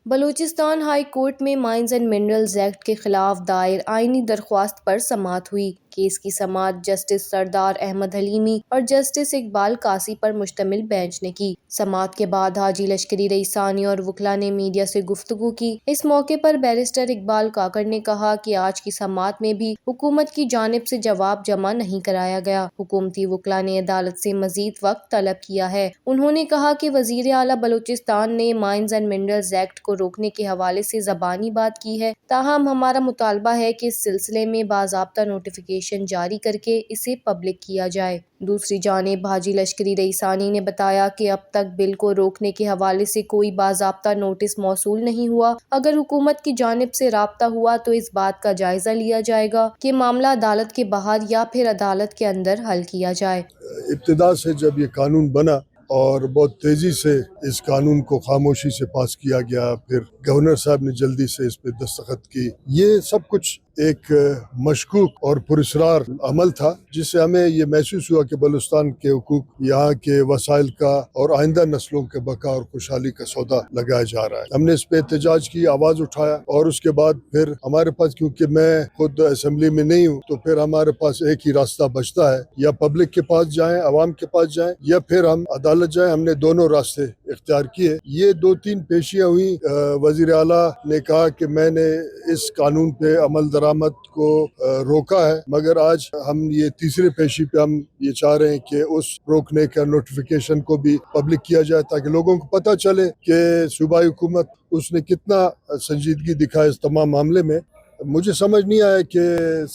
Balochistan high court میں mines and minerals act کے خلاف دائر آئینی درخواست پر سماعت ہوئی۔ کیس کی سماعت جسٹس سردار احمد حلیمی اور جسٹس اقبال قاسی پر مشتمل بینچ نے کی۔ سماعت کے بعد حاجی لشکری رئیسانی اور وکلاء نے میڈیا سے گفتگو کی۔ اس موقع پر بیرسٹر اقبال کاکڑ نے کہا کہ آج کی سماعت میں بھی حکومت کی جانب سے جواب جمع نہیں کرایا گیا۔ حکومتی وکلاء نے عدالت سے مزید وقت طلب کیا ہے۔ انہوں نے کہا کہ وزیر اعلیٰ بلوچستان نے مائنز اینڈ منرلز ایکٹ کو روکنے کے حوالے سے زبانی بات کی ہے، تاہم ہمارا مطالبہ ہے کہ اس سلسلے میں باضابطہ نوٹیفیکیشن جاری کر کے اسے پبلک کیا جائے۔ دوسری جانب حاجی لشکری رئیسانی نے بتایا کہ اب تک بل کو روکنے کے حوالے سے کوئی باضابطہ نوٹس موصول نہیں ہوا۔ اگر حکومت کی جانب سے رابطہ ہوا تو اس بات کا جائزہ لیا جائے گا کہ معاملہ عدالت کے باہر یا پھر عدالت کے اندر حل کیا جائے۔ ابتدا سے جب یہ قانون بنا اور بہت تیزی سے اس قانون کو خاموشی سے پاس کیا گیا، پھر گورنر صاحب نے جلدی سے اس پہ دستخط کی، یہ سب کچھ ایک مشکوک اور پراسرار عمل تھا، جس سے ہمیں یہ محسوس ہوا کہ بلوچستان کے حقوق، یہاں کے وسائل کا اور آئندہ نسلوں کے بقا اور خوشحالی کا سودا لگایا جا رہا ہے۔ ہم نے اس پہ احتجاج کی، آواز اٹھایا، اور اس کے بعد پھر ہمارے پاس، کیونکہ میں خود اسمبلی میں نہیں ہوں، تو پھر ہمارے پاس ایک ہی راستہ بچتا ہے، یا پبلک کے پاس جائیں، عوام کے پاس جائیں، یا پھر ہم عدالت جائیں۔ ہم نے دونوں راستے اختیار کیے۔ یہ 2-3 پیشیاں ہوئیں۔ وزیر اعلیٰ نے کہا کہ میں نے اس قانون پہ عمل درآمد کو روکا ہے، مگر آج ہم یہ تیسرے پیشی پہ ہم یہ چاہ رہے ہیں کہ اس روکنے کا نوٹیفیکیشن کو بھی پبلک کیا جائے، تاکہ لوگوں کو پتہ چلے کہ صوبائی حکومت اس نے کتنا سنجیدگی دکھایا اس تمام معاملے میں۔ مجھے سمجھ نہیں آیا کہ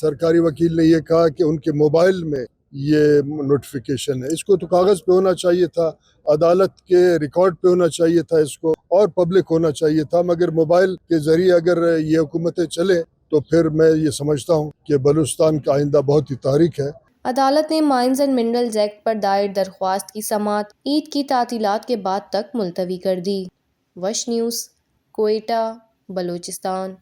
سرکاری وکیل نے یہ کہا کہ ان کے موبائل میں یہ نوٹیفیکیشن ہے۔ اس کو تو کاغذ پہ ہونا چاہیے تھا، عدالت کے ریکارڈ پہ ہونا چاہیے تھا اس کو، اور پبلک ہونا چاہیے تھا، مگر موبائل کے ذریعے اگر یہ حکومتیں چلے تو پھر میں یہ سمجھتا ہوں کہ بلوچستان کا آئندہ بہت ہی تاریک ہے۔ عدالت نے مائنز اینڈ منرلز ایکٹ پر دائر درخواست کی سماعت عید کی تعطیلات کے بعد تک ملتوی کر دی۔ وش نیوز، کوئٹہ، بلوچستان۔